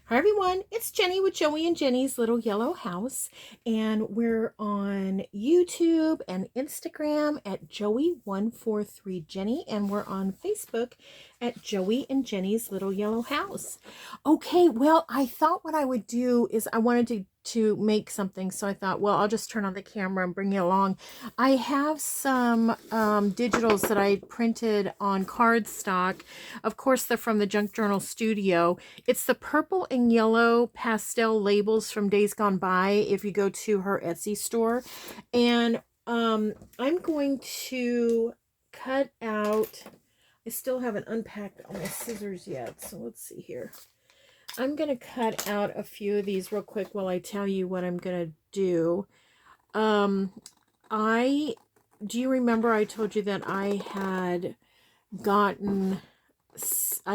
Hi everyone, it's Jenny with Joey and Jenny's Little Yellow House, and we're on YouTube and Instagram at Joey143Jenny, and we're on Facebook at Joey and Jenny's Little Yellow House. Okay, well, I thought what I would do is I wanted to make something, so I thought, well, I'll just turn on the camera and bring you along. I have some digitals that I printed on cardstock. Of course, they're from the Junk Journal Studio. It's the purple and yellow pastel labels from Days Gone By if you go to her Etsy store. And I'm going to cut out, I still haven't unpacked all my scissors yet, so let's see here. I'm going to cut out a few of these real quick while I tell you what I'm going to do. Do you remember I told you that I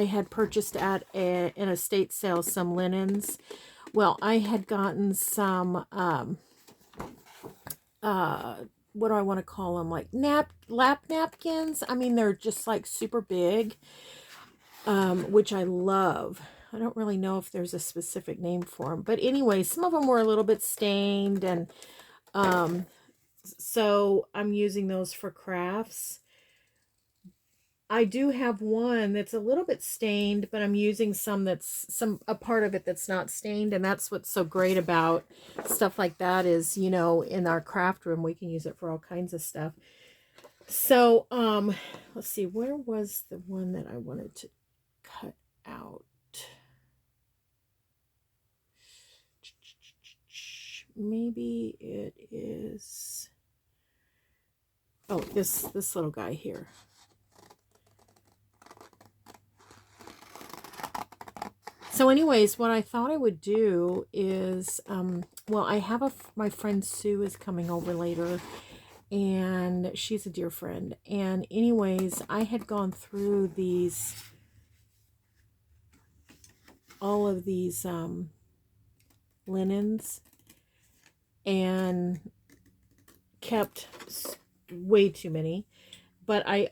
had purchased at an estate sale some linens? Well, I had gotten some what do I want to call them, like lap napkins. I mean, they're just like super big, which I love. I don't really know if there's a specific name for them, but anyway, some of them were a little bit stained, and so I'm using those for crafts. I do have one that's a little bit stained, but I'm using a part of it that's not stained, and that's what's so great about stuff like that is, you know, in our craft room we can use it for all kinds of stuff. So let's see, where was the one that I wanted to cut out? Maybe it is, oh, this little guy here. So anyways, what I thought I would do is, well, I have my friend Sue is coming over later, and she's a dear friend. And anyways, I had gone through all of these linens, and kept way too many. But I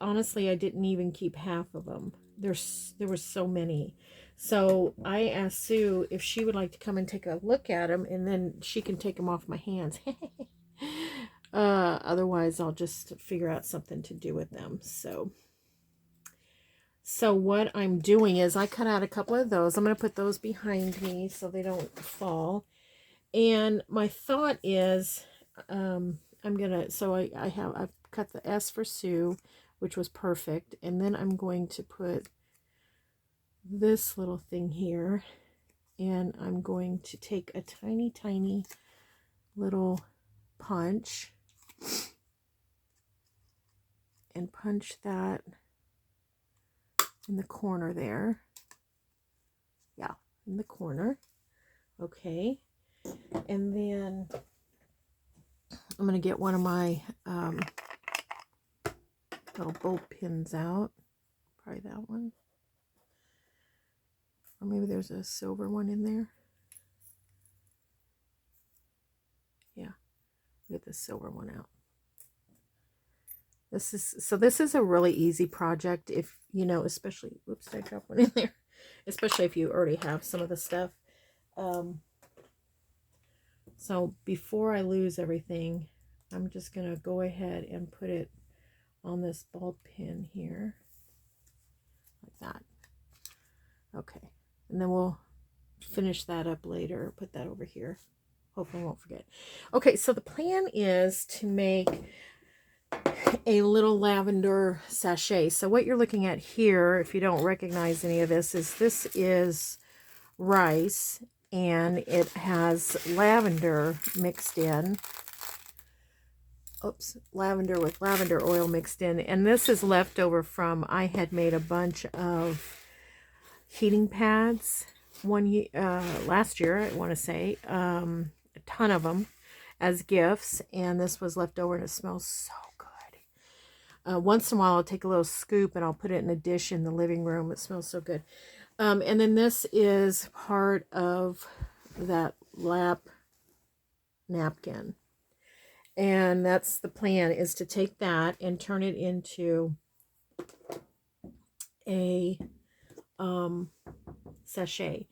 didn't even keep half of them. There were so many. So I asked Sue if she would like to come and take a look at them, and then she can take them off my hands. Otherwise, I'll just figure out something to do with them. So what I'm doing is I cut out a couple of those. I'm going to put those behind me so they don't fall. And my thought is, I've cut the S for Sue, which was perfect. And then I'm going to put this little thing here, and I'm going to take a tiny, tiny little punch and punch that in the corner there. Yeah, in the corner. Okay. And then I'm going to get one of my little bolt pins out. Probably that one. Or maybe there's a silver one in there. Yeah, get the silver one out. This is a really easy project if, you know, especially, whoops, I dropped one in there. Especially if you already have some of the stuff. So before I lose everything, I'm just going to go ahead and put it on this ball pin here. Like that. Okay. And then we'll finish that up later. Put that over here. Hopefully I won't forget. Okay, so the plan is to make a little lavender sachet. So what you're looking at here, if you don't recognize any of this is rice, and it has lavender mixed in. Oops, lavender with lavender oil mixed in. And this is leftover from, I had made a bunch of heating pads last year, I want to say, a ton of them as gifts, and this was left over, and it smells so good. Once in a while I'll take a little scoop and I'll put it in a dish in the living room. It smells so good. And then this is part of that lap napkin, and that's the plan, is to take that and turn it into a Sachet.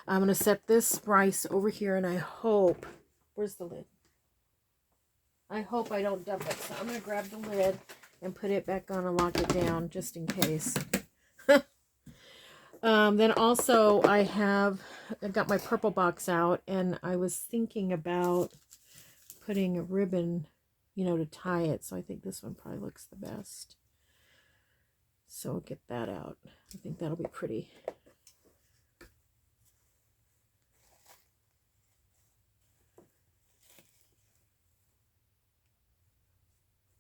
I'm going to set this rice over here, and I hope, where's the lid? I hope I don't dump it. So I'm going to grab the lid and put it back on and lock it down just in case. Then also I got my purple box out, and I was thinking about putting a ribbon, you know, to tie it. So I think this one probably looks the best. So I'll get that out. I think that'll be pretty.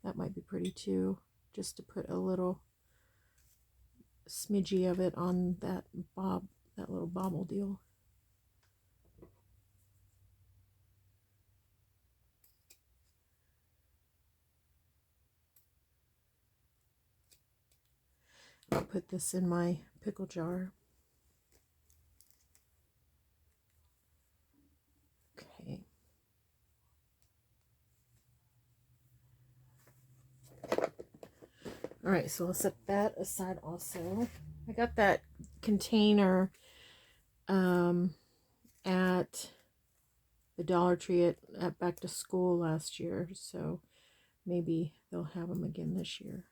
That might be pretty too, just to put a little smidgy of it on that little bobble deal. I'll put this in my pickle jar. Okay. All right, so I'll set that aside also. I got that container at the Dollar Tree at back to school last year, so maybe they'll have them again this year.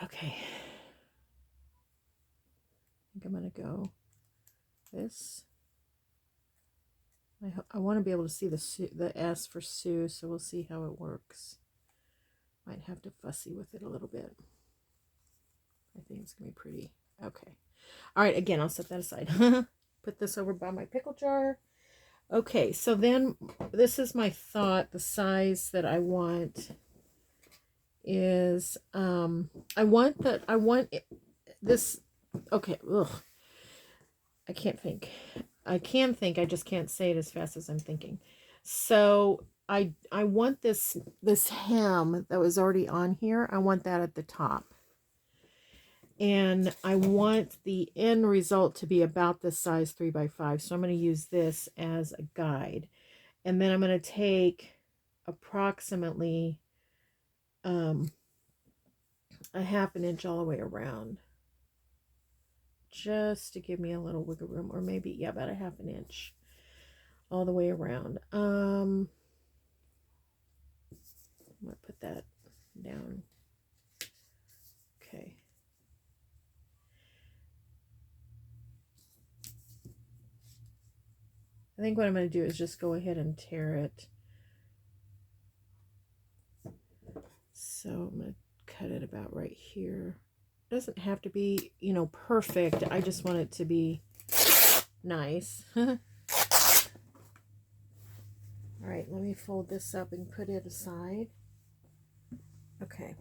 Okay. I think I'm going to go this. I want to be able to see the S for Sue, so we'll see how it works. Might have to fussy with it a little bit. I think it's going to be pretty. Okay. All right, again, I'll set that aside. Put this over by my pickle jar. Okay, so then this is my thought. The size that I want is, I want this, okay, ugh. I can't think. I can think, I just can't say it as fast as I'm thinking. So I want this hem that was already on here. I want that at the top. And I want the end result to be about this size 3x5. So I'm going to use this as a guide. And then I'm going to take approximately a ½ inch all the way around. Just to give me a little wiggle room. Or maybe, yeah, about a ½ inch all the way around. I'm going to put that down. Okay. I think what I'm going to do is just go ahead and tear it. So I'm going to cut it about right here. It doesn't have to be, you know, perfect. I just want it to be nice. All right, let me fold this up and put it aside. Okay.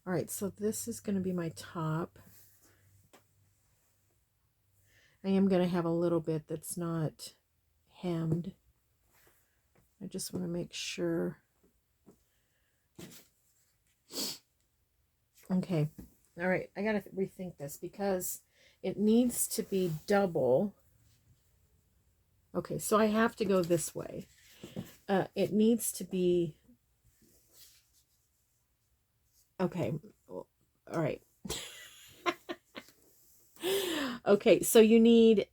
All right, so this is going to be my top. I am going to have a little bit that's not hemmed. I just want to make sure. Okay. All right, I got to rethink this because it needs to be double. Okay, so I have to go this way. It needs to be... Okay. All right. Okay, so you need,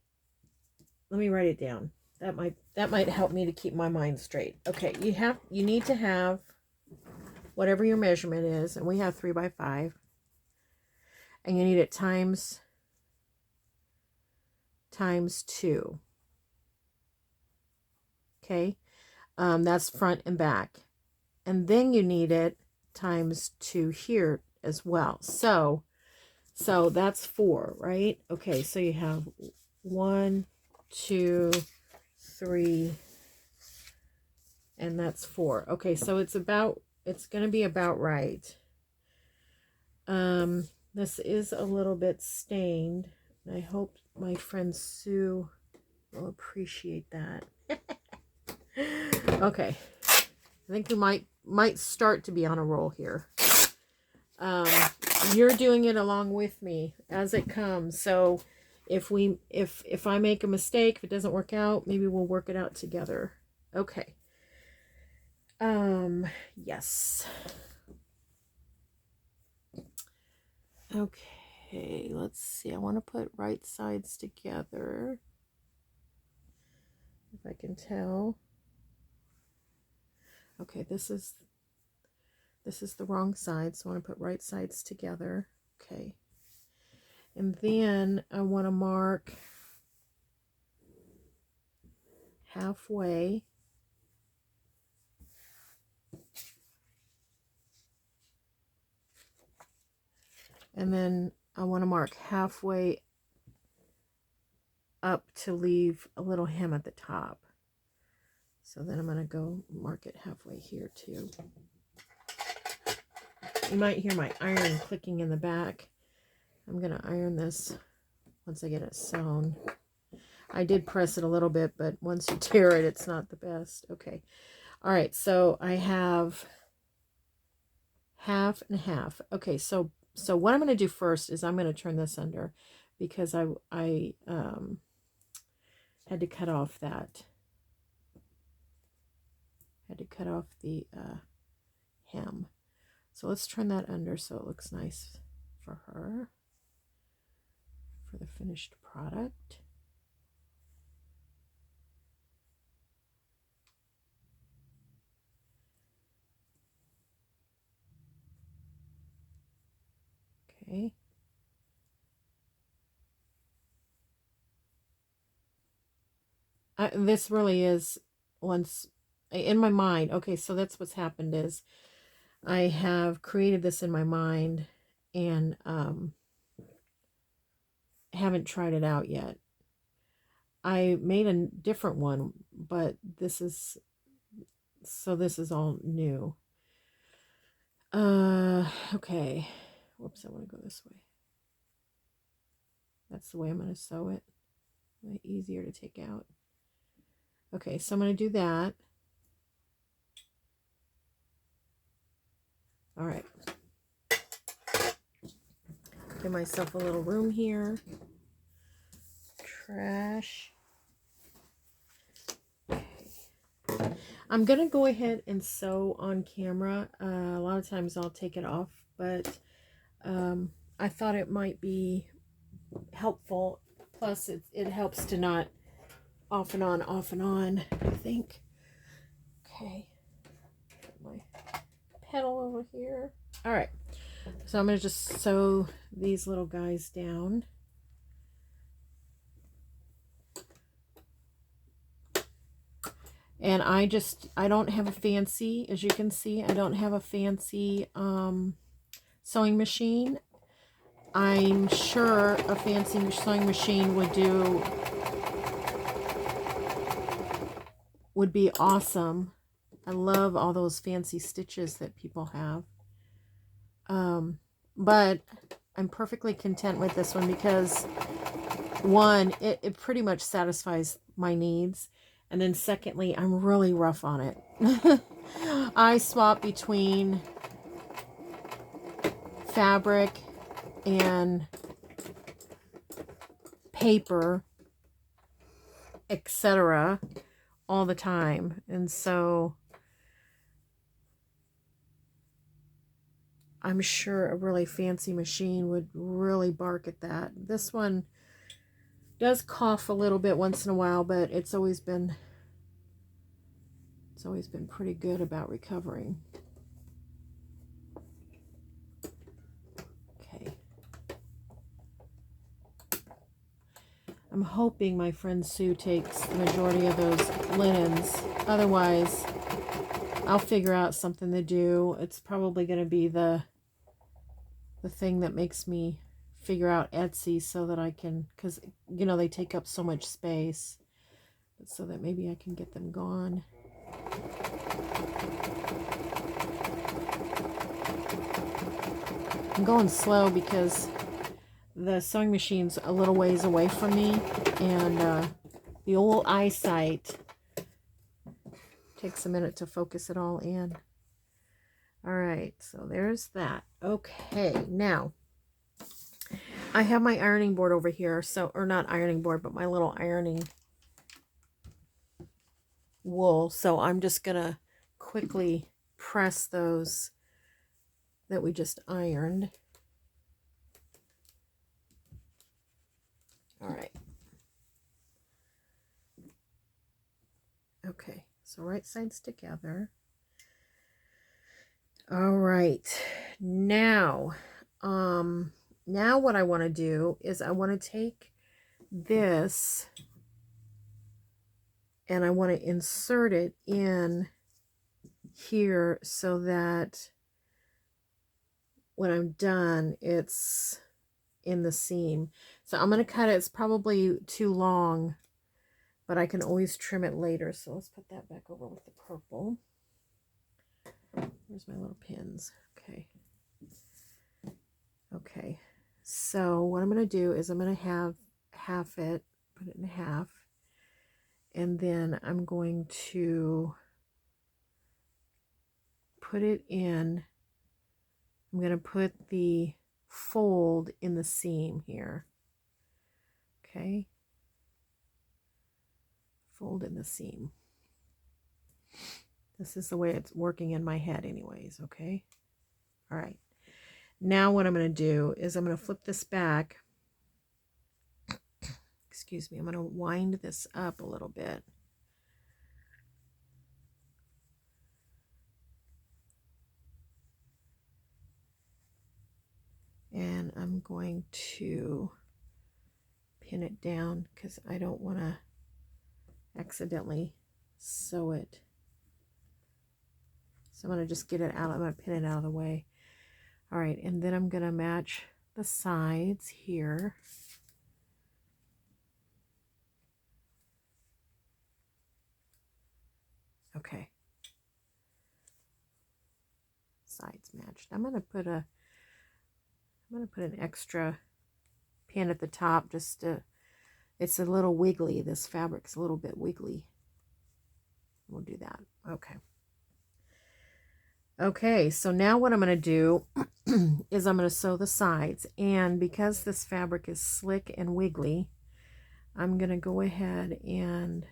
let me write it down. That might help me to keep my mind straight. Okay, you need to have whatever your measurement is, and we have 3x5, and you need it times 2. Okay, that's front and back, and then you need it times 2 here as well. So that's 4, right? Okay, so you have 1, 2, 3, and that's 4. Okay, so it's going to be about right. This is a little bit stained. I hope my friend Sue will appreciate that. Okay, I think we might start to be on a roll here. You're doing it along with me as it comes. So if I make a mistake, if it doesn't work out, maybe we'll work it out together. Okay. Yes. Okay, let's see. I want to put right sides together. If I can tell. Okay, this is the wrong side, so I want to put right sides together. Okay. And then I want to mark halfway. And then I want to mark halfway up to leave a little hem at the top. So then I'm going to go mark it halfway here too. You might hear my iron clicking in the back. I'm going to iron this once I get it sewn. I did press it a little bit, but once you tear it, it's not the best. Okay. All right. So I have half and half. Okay. So what I'm going to do first is I'm going to turn this under because I had to cut off that. Had to cut off the hem. So let's turn that under so it looks nice for her, for the finished product. Okay. This really is once in my mind. Okay, so that's what's happened is I have created this in my mind and haven't tried it out yet. I made a different one, but this is all new. Okay. Whoops, I want to go this way. That's the way I'm going to sew it. Easier to take out. Okay, so I'm going to do that. All right. Give myself a little room here. Trash. Okay. I'm going to go ahead and sew on camera. A lot of times I'll take it off, but I thought it might be helpful. Plus, it helps to not off and on, I think. Okay. Put my petal over here. All right. So I'm going to just sew these little guys down. And I don't have a fancy, as you can see, I don't have a fancy sewing machine. I'm sure a fancy sewing machine would be awesome. I love all those fancy stitches that people have. But I'm perfectly content with this one because one, it pretty much satisfies my needs. And then secondly, I'm really rough on it. I swap between fabric and paper, etc. all the time. And so I'm sure a really fancy machine would really bark at that. This one does cough a little bit once in a while, but it's always been pretty good about recovering. Okay. I'm hoping my friend Sue takes the majority of those linens. Otherwise, I'll figure out something to do. It's probably going to be the thing that makes me figure out Etsy so that I can, because, you know, they take up so much space, but so that maybe I can get them gone. I'm going slow because the sewing machine's a little ways away from me, and the old eyesight takes a minute to focus it all in. All right, so there's that. Okay, now I have my ironing board over here, or not ironing board, but my little ironing wool. So I'm just gonna quickly press those that we just ironed. So right sides together. All right. Now, now what I want to do is I want to take this and I want to insert it in here so that when I'm done, it's in the seam. So I'm going to cut it. It's probably too long, but I can always trim it later. So let's put that back over with the purple. Where's my little pins? Okay. Okay. So what I'm going to do is I'm going to have half it, put it in half, and then I'm going to put it in. I'm going to put the fold in the seam here. Okay. Fold in the seam. This is the way it's working in my head anyways, okay? All right. Now what I'm going to do is I'm going to flip this back. Excuse me. I'm going to wind this up a little bit. And I'm going to pin it down because I don't want to accidentally sew it. So I'm going to just get it out. I'm going to pin it out of the way. All right, and then I'm going to match the sides here. Okay. Sides matched. I'm going to put an extra pin at the top just to, it's a little wiggly. This fabric's a little bit wiggly. We'll do that. Okay. Okay, so now what I'm going to do is I'm going to sew the sides, and because this fabric is slick and wiggly, I'm going to go ahead and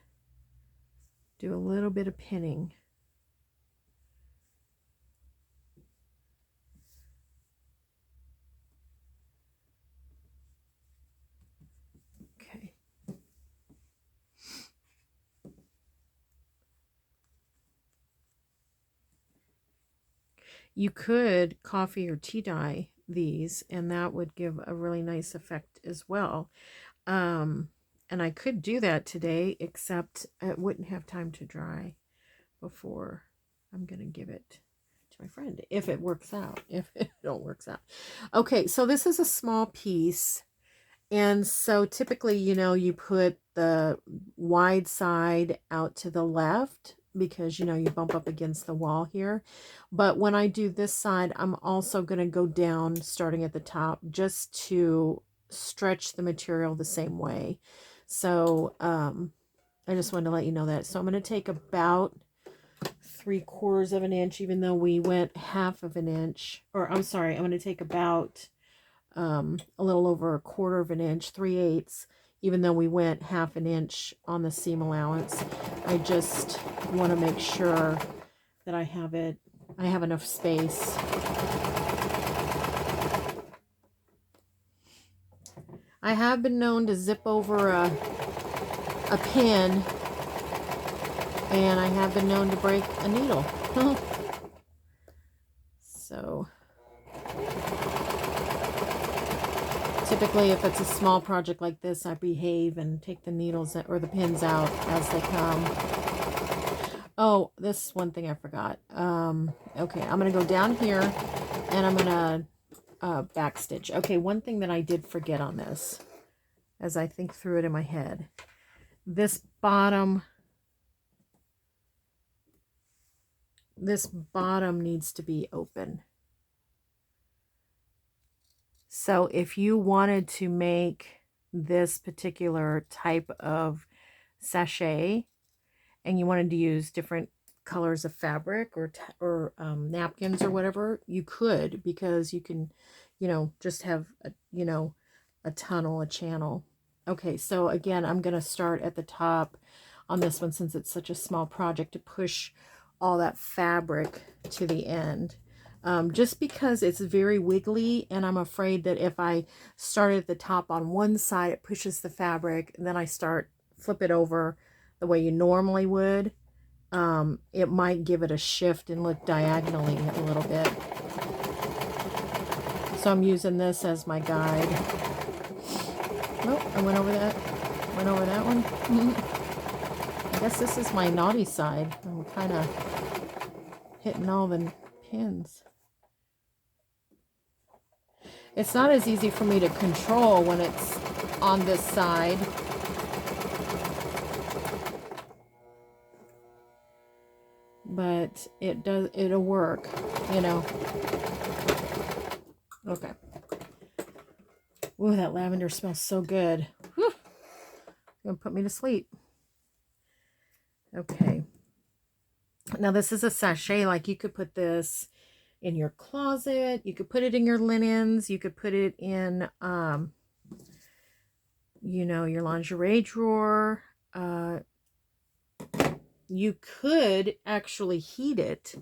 do a little bit of pinning. Okay. You could coffee or tea dye these, and that would give a really nice effect as well. And I could do that today, except it wouldn't have time to dry before I'm going to give it to my friend, if it works out, if it don't works out. Okay, so this is a small piece. And so typically, you know, you put the wide side out to the left because, you know, you bump up against the wall here. But when I do this side, I'm also going to go down starting at the top just to stretch the material the same way. So I just wanted to let you know that. So I'm going to take about 3/4 of an inch, even though we went 1/2 of an inch. Or I'm sorry, I'm going to take about a little over 1/4 of an inch, 3/8, even though we went 1/2 an inch on the seam allowance. I just want to make sure that I have enough space. I have been known to zip over a pin, and I have been known to break a needle. So typically, if it's a small project like this, I behave and take the needles or the pins out as they come. Oh, this is one thing I forgot. Okay, I'm going to go down here and I'm going to back stitch. Okay, one thing that I did forget on this, as I think through it in my head, this bottom needs to be open. So if you wanted to make this particular type of sachet and you wanted to use different colors of fabric or napkins or whatever, you could, because you can, you know, just have a tunnel, a channel. Okay, so again, I'm going to start at the top on this one since it's such a small project, to push all that fabric to the end. Just because it's very wiggly, and I'm afraid that if I start at the top on one side, it pushes the fabric, and then I flip it over the way you normally would, it might give it a shift and look diagonally a little bit. So I'm using this as my guide. Oh, I went over that. Went over that one. I guess this is my naughty side. I'm kind of hitting all the pins. It's not as easy for me to control when it's on this side. But it'll work, you know. Okay. Ooh, that lavender smells so good. Whew. It's gonna put me to sleep. Okay. Now this is a sachet. Like, you could put this in your closet. You could put it in your linens. You could put it in, you know, your lingerie drawer. You could actually heat it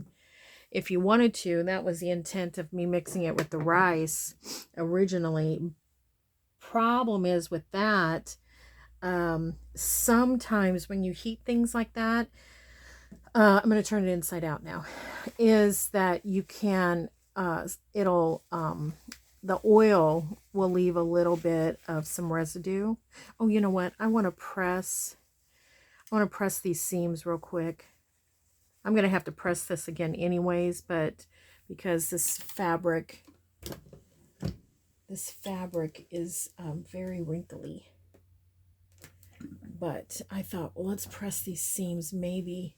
if you wanted to. That was the intent of me mixing it with the rice originally. Problem is with that, sometimes when you heat things like that, I'm going to turn it inside out now, is that you can, it'll, the oil will leave a little bit of some residue. Oh, you know what? I want to press these seams real quick. I'm going to have to press this again anyways, but because this fabric is very wrinkly. But I thought, well, let's press these seams. Maybe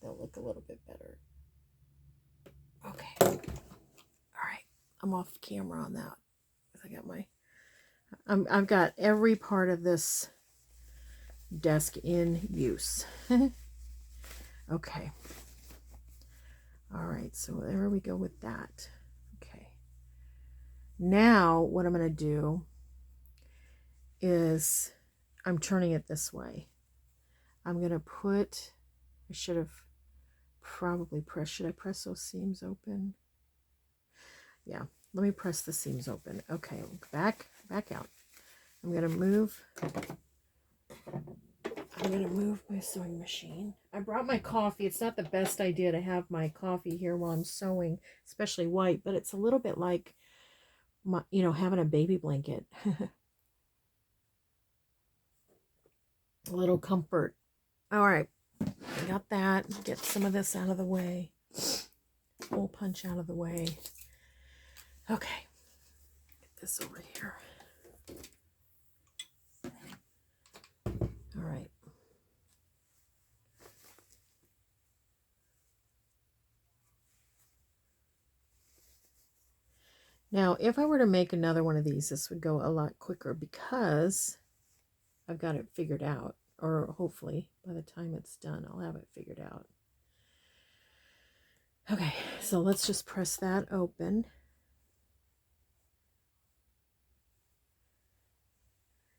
they'll look a little bit better. Okay. All right. I'm off camera on that. I got my, I've got every part of this desk in use. Okay. All right. So there we go with that. Okay. Now what I'm going to do is I'm turning it this way. I'm going to put, I should have probably pressed, should I press those seams open? Yeah, let me press the seams open. Okay, back out. I'm going to move my sewing machine. I brought my coffee. It's not the best idea to have my coffee here while I'm sewing, especially white, but it's a little bit like, my, you know, having a baby blanket. A little comfort. All right, I got that. Get some of this out of the way. Hole punch out of the way. Okay, get this over here. All right. Now, if I were to make another one of these, this would go a lot quicker because I've got it figured out. Or hopefully, by the time it's done, I'll have it figured out. Okay, so let's just press that open.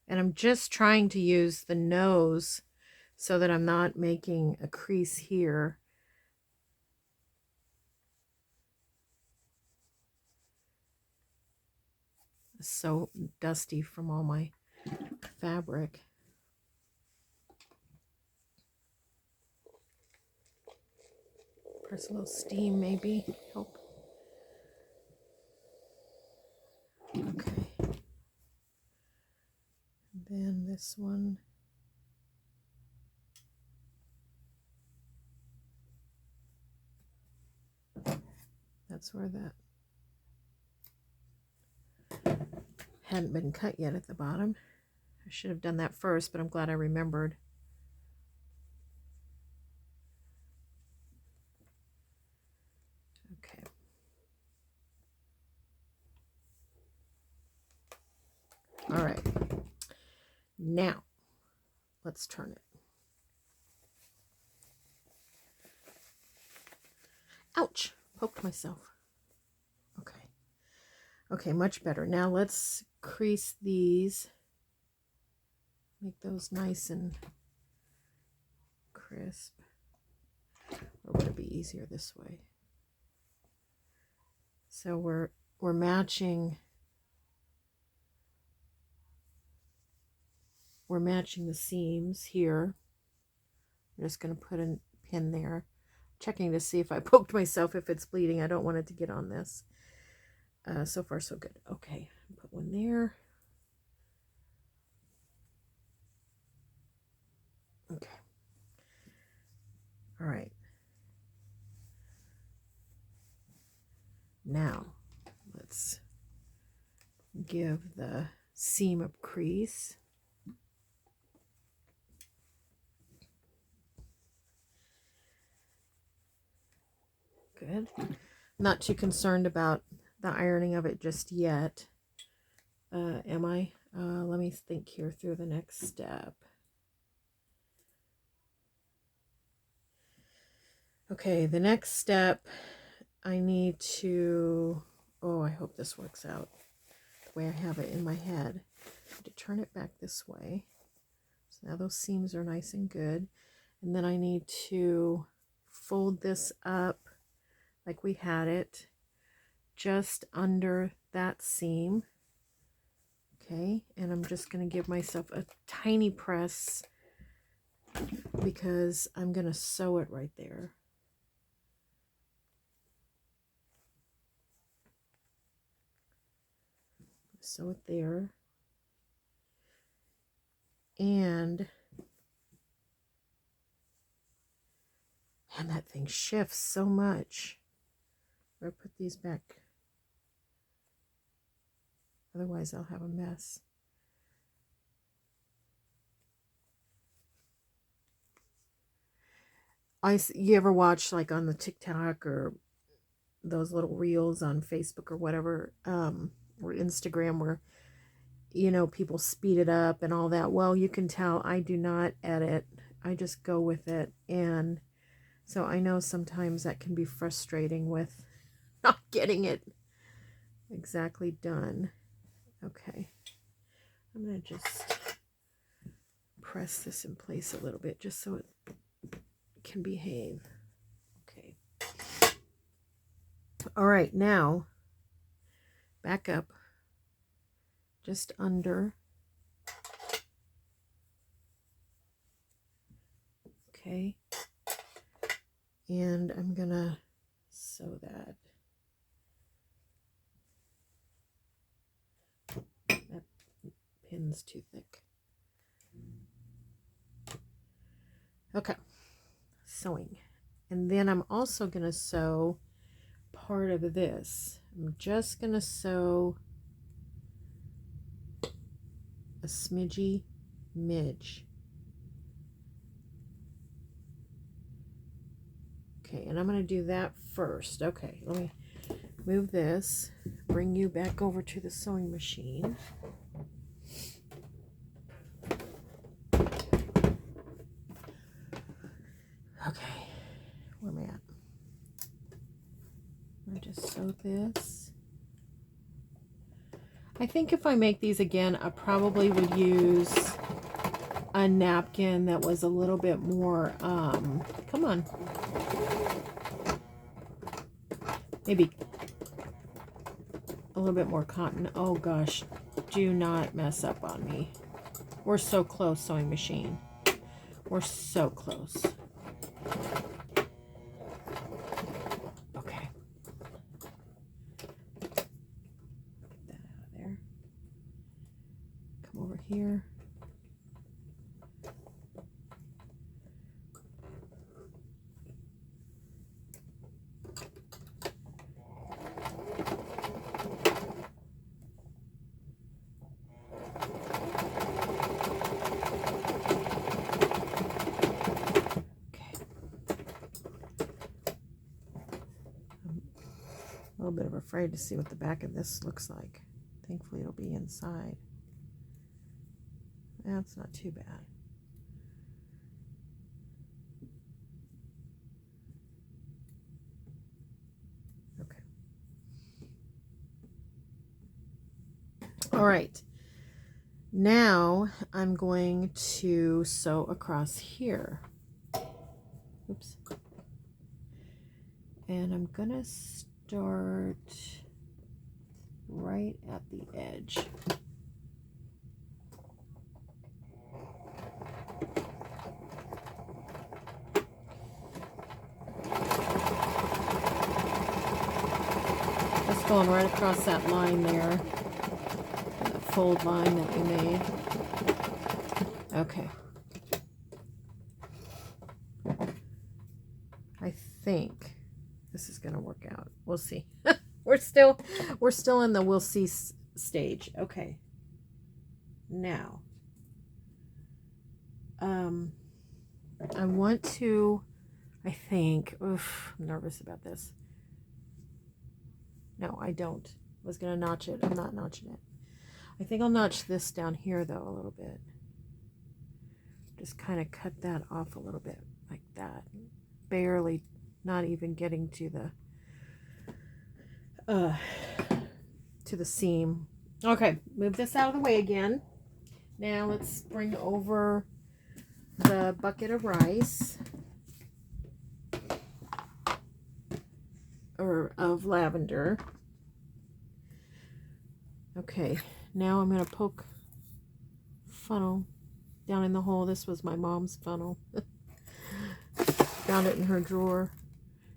And I'm just trying to use the nose so that I'm not making a crease here. It's so dusty from all my fabric. Press a little steam, maybe help. Okay. And then this one. That's where that hadn't been cut yet at the bottom. I should have done that first, but I'm glad I remembered. Okay. All right. Now, let's turn it. Ouch! Poked myself. Okay. Okay, much better. Now let's crease these. Make those nice and crisp. Or would it be easier this way? So we're matching the seams here. I'm just going to put a pin there. Checking to see if I poked myself, if it's bleeding. I don't want it to get on this. So far so good. Okay, put one there. Okay. All right. Now, let's give the seam a crease. Good. Not too concerned about the ironing of it just yet. Am I? Let me think here through the next step. Okay, the next step, I need to, oh, I hope this works out the way I have it in my head. I have to turn it back this way. So now those seams are nice and good. And then I need to fold this up like we had it, just under that seam. Okay, and I'm just going to give myself a tiny press because I'm going to sew it right there. Sew it there. And that thing shifts so much. I'll put these back. Otherwise, I'll have a mess. You ever watch like on the TikTok or those little reels on Facebook or whatever, or Instagram, where, you know, people speed it up and all that? Well, you can tell I do not edit. I just go with it. And so I know sometimes that can be frustrating with not getting it exactly done. Okay. I'm going to just press this in place a little bit just so it can behave. Okay. All right, now back up just under. Okay. And I'm going to sew that. That pin's too thick. Okay. Sewing. And then I'm also going to sew part of this. I'm just going to sew a smidgy midge. Okay, and I'm going to do that first. Okay, let me move this, bring you back over to the sewing machine. Okay, where am I at? I just sew this. I think if I make these again, I probably would use a napkin that was a little bit more, come on, maybe a little bit more cotton. Oh gosh, do not mess up on me. We're so close, sewing machine. We're so close. Okay. Get that out of there. Come over here. A little bit of afraid to see what the back of this looks like. Thankfully it'll be inside. That's not too bad. Okay. All right. Now I'm going to sew across here. Oops. And I'm gonna start right at the edge. going right across that line there. That fold line that we made. Okay. I think this is going to work out. We'll see. we're still in the we'll see stage. Okay. Now, I want to, I think, oof, I'm nervous about this. No, I don't. I was going to notch it. I'm not notching it. I think I'll notch this down here, though, a little bit. Just kind of cut that off a little bit, like that. Barely, not even getting to the seam. Okay, move this out of the way again. Now let's bring over the bucket of rice. Or of lavender. Okay, now I'm going to poke funnel down in the hole. This was my mom's funnel. Found it in her drawer.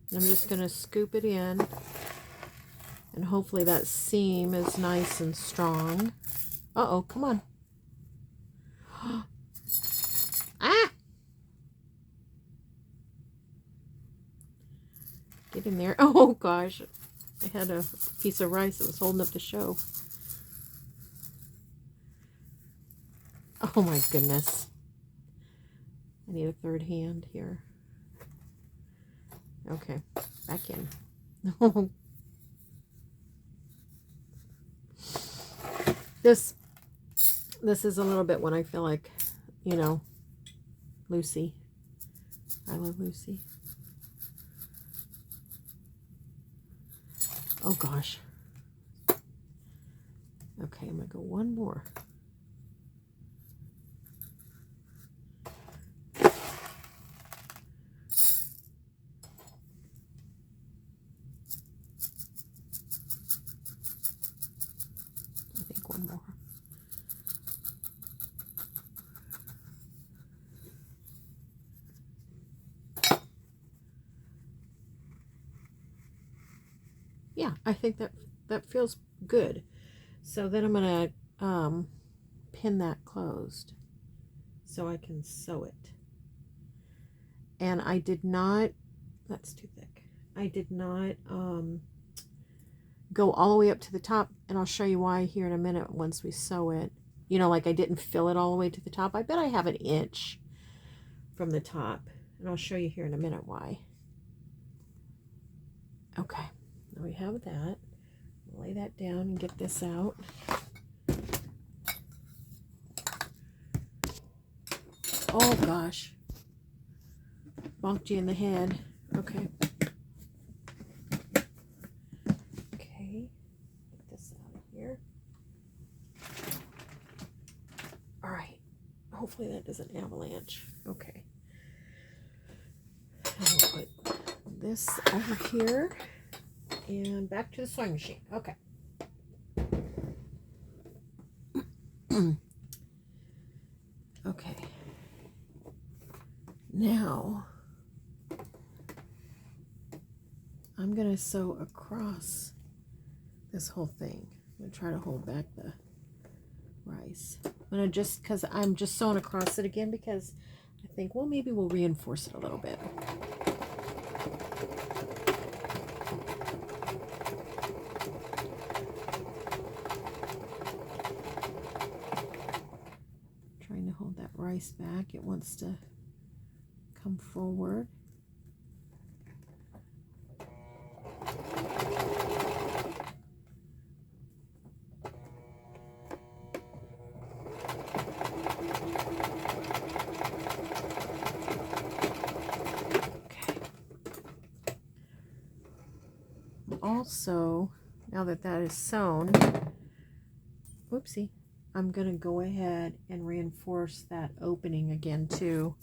And I'm just going to scoop it in. And hopefully that seam is nice and strong. Uh-oh, come on. Ah! Get in there. Oh, gosh. I had a piece of rice that was holding up the show. Oh, my goodness. I need a third hand here. Okay, back in. This is a little bit when I feel like, you know, Lucy. I love Lucy. Oh gosh. Okay, I'm gonna go one more. I think one more. Yeah, I think that feels good. So then I'm going to pin that closed so I can sew it. And I did not, that's too thick. I did not go all the way up to the top, and I'll show you why here in a minute once we sew it. You know, like I didn't fill it all the way to the top. I bet I have an inch from the top, and I'll show you here in a minute why. Okay. Now we have that. Lay that down and get this out. Oh gosh. Bonked you in the head. Okay. Okay. Get this out of here. Alright. Hopefully that doesn't avalanche. Okay. I'll put this over here. And back to the sewing machine. Okay. Okay. Now, I'm going to sew across this whole thing. I'm going to try to hold back the rice. I'm going to just, because I'm just sewing across it again because I think, well, maybe we'll reinforce it a little bit. Hold that rice back. It wants to come forward. Okay. Also, now that that is sewn, whoopsie. I'm going to go ahead and reinforce that opening again too.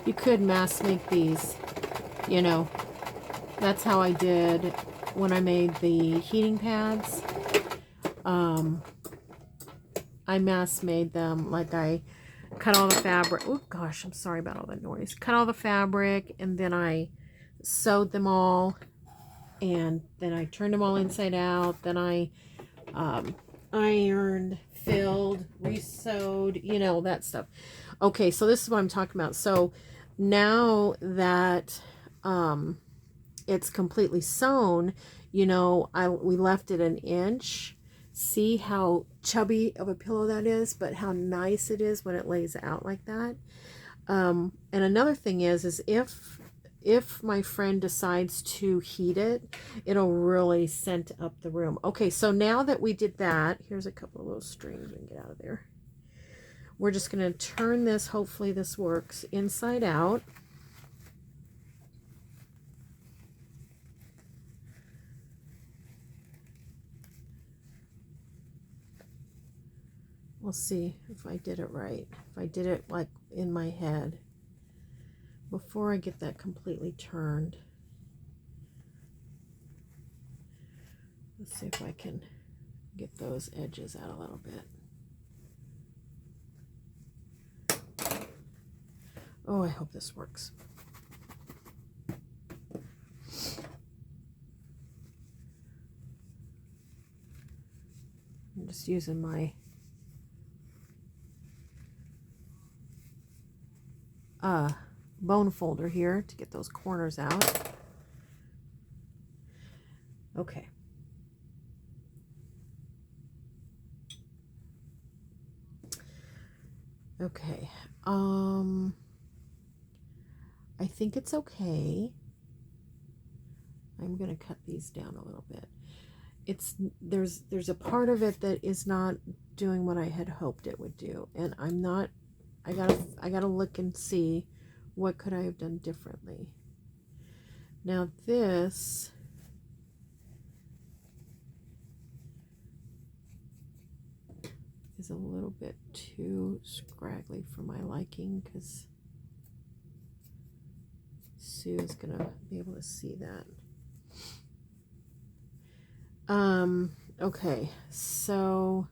You could mass make these, you know. That's how I did when I made the heating pads. I mass made them. Like I cut all the fabric. Oh gosh, I'm sorry about all the noise. Cut all the fabric, and then I sewed them all, and then I turned them all inside out. Then I ironed, filled, re-sewed, you know, that stuff. Okay, so this is what I'm talking about. So now that it's completely sewn, you know, we left it an inch. See how chubby of a pillow that is, but how nice it is when it lays out like that. And another thing is if my friend decides to heat it, it'll really scent up the room. Okay, so now that we did that, here's a couple of little strings we can get out of there. We're just going to turn this, hopefully this works, inside out. We'll see if I did it right. If I did it like in my head. Before I get that completely turned. Let's see if I can get those edges out a little bit. Oh, I hope this works. I'm just using my bone folder here to get those corners out. Okay. Okay. I think it's okay. I'm going to cut these down a little bit. There's a part of it that is not doing what I had hoped it would do, and I gotta look and see what could I have done differently. Now this is a little bit too scraggly for my liking, because Sue is gonna be able to see that. Okay, so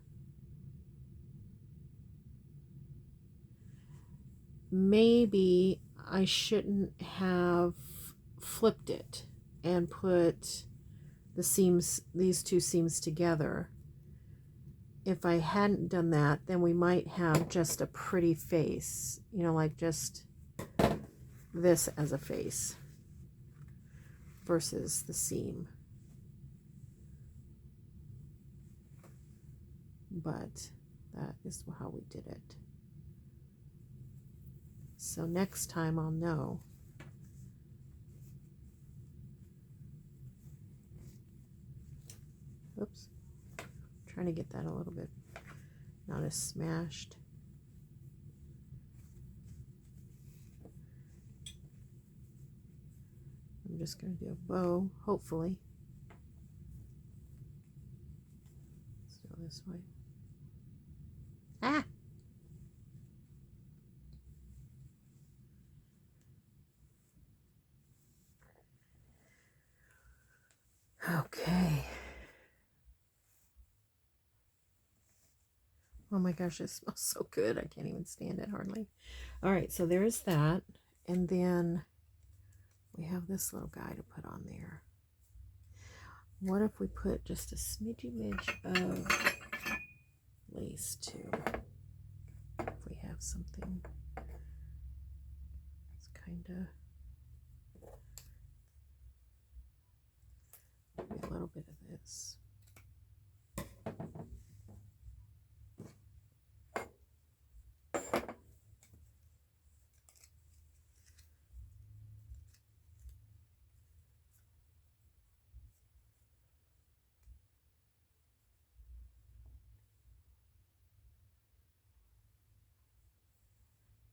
maybe I shouldn't have flipped it and put the seams, these two seams together. If I hadn't done that, then we might have just a pretty face, you know, like just this as a face versus the seam. But that is how we did it. So next time I'll know. Oops. Trying to get that a little bit not as smashed. I'm just going to do a bow, hopefully. Let's go this way. Ah! Okay. Oh my gosh, it smells so good. I can't even stand it hardly. All right, so there's that. And then we have this little guy to put on there. What if we put just a smidge of lace too? If we have something. It's kind of a little bit of this.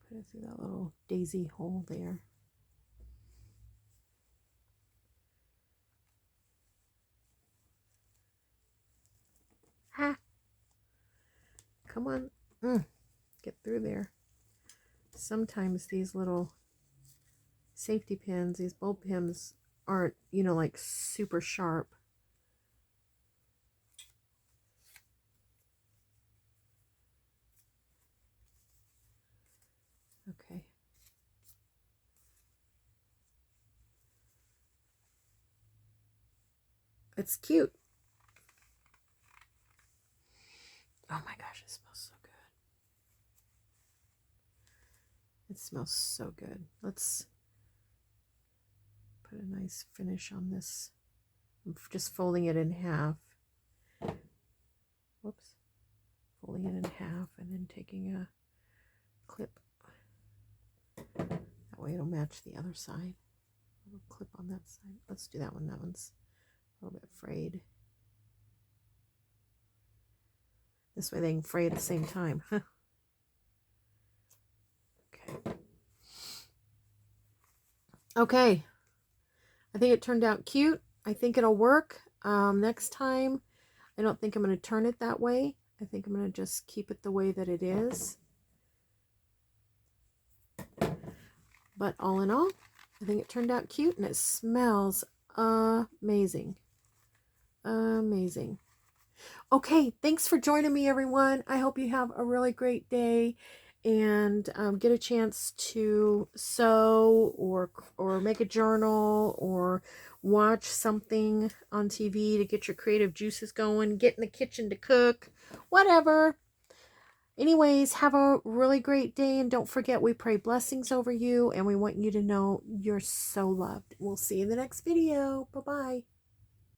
Put it through that little daisy hole there. Ha! Come on. Get through there. Sometimes these little safety pins, these bulb pins, aren't, you know, like super sharp. It's cute. Oh my gosh, it smells so good. It smells so good. Let's put a nice finish on this. I'm just folding it in half. Whoops. Folding it in half and then taking a clip. That way it'll match the other side. A little clip on that side. Let's do that one. That one's a little bit frayed. This way they can fray at the same time. Okay. Okay. I think it turned out cute. I think it'll work. Next time, I don't think I'm going to turn it that way. I think I'm going to just keep it the way that it is. But all in all, I think it turned out cute and it smells amazing. Amazing. Okay, thanks for joining me, everyone. I hope you have a really great day and get a chance to sew or make a journal or watch something on TV to get your creative juices going, get in the kitchen to cook, whatever. Anyways, have a really great day, and don't forget we pray blessings over you and we want you to know you're so loved. We'll see you in the next video. Bye-bye.